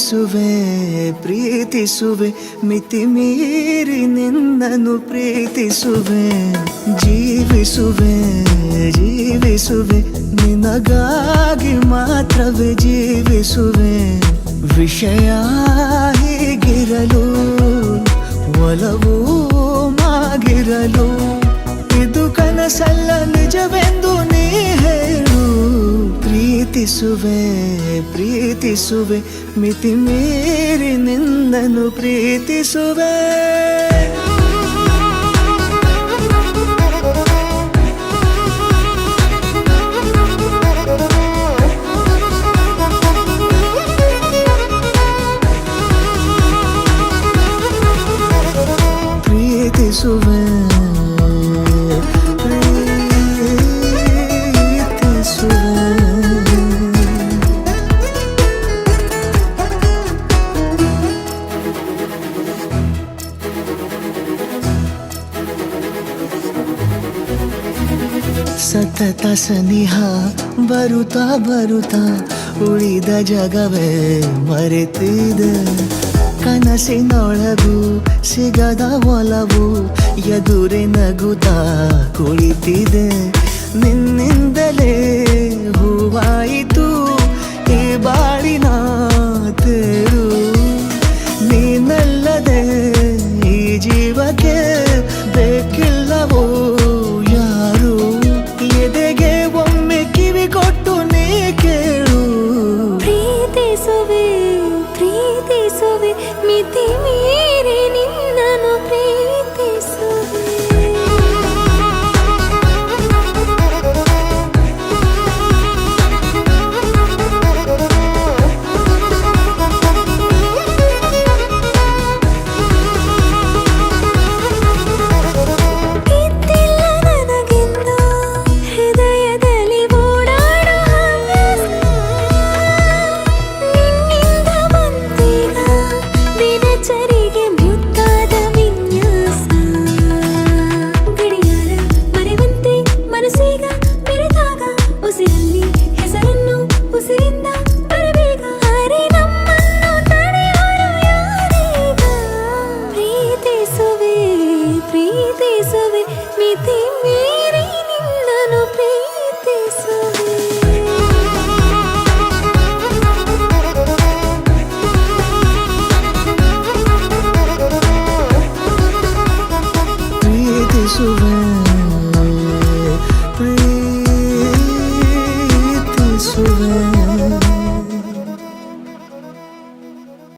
ಪ್ರೀತಿಸುವೆ ಪ್ರೀತಿಸುವೆ ಮಿತಿ ಮೀರಿ ನಿನ್ನನ್ನು ಪ್ರೀತಿಸುವೆ ಜೀವಿಸುವೆ ಜೀವಿಸುವೆ ನಿನಗಾಗಿ ಮಾತ್ರವೇ ಜೀವಿಸುವೆ ವಿಷಯ ಹೀಗಿರಲು ಒಲವು ಮಾಗಿರಲು ಇದು ಕನಸಲ್ಲ ನಿಜವೆಂದು ನೀ ಹೇಳು ಪ್ರೀತಿಸುವೆ ಪ್ರೀತಿಸುವೆ ಮಿತಿ ಮೀರಿ ನಿನ್ನನ್ನು ಪ್ರೀತಿಸುವೆ ಪ್ರೀತಿಸುವೆ ಸತತ ಸನಿಹ ಬರುತ್ತಾ ಬರುತ್ತಾ ಉಳಿದ ಜಗವೇ ಮರೆತಿದೆ ಕನಸಿನೊಳಗೂ ಸಿಗದ ಒಲವು ಎದುರೆ ನಗುತ್ತಾ ಕುಳಿತಿದೆ ನಿನ್ನಿಂದಲೇ ಹೂವಾಯಿತು ಈ ಬಾಳಿನ ತೇರು ನೀನಲ್ಲದೆ ಈ ಜೀವಕ್ಕೆ ಬೇಕಿಲ್ಲವೋ ಯಾರು ಎದೆಗೆ ಒಮ್ಮೆ ಕಿವಿ ಕೊಟ್ಟು ನೀ ಕೇಳು ಪ್ರೀತಿಸುವೆ ಪ್ರೀತಿಸುವೆ ಮಿತಿ ಮೀರಿ ನಿನ್ನನ್ನು ಪ್ರೀತಿಸುವೆ ಪ್ರೀತಿಸುವೆ ಮಿತಿ ಮೀರಿ ನಿನ್ನನ್ನು ಪ್ರೀತಿಸುವೆ ಪ್ರೀತಿಸುವೆ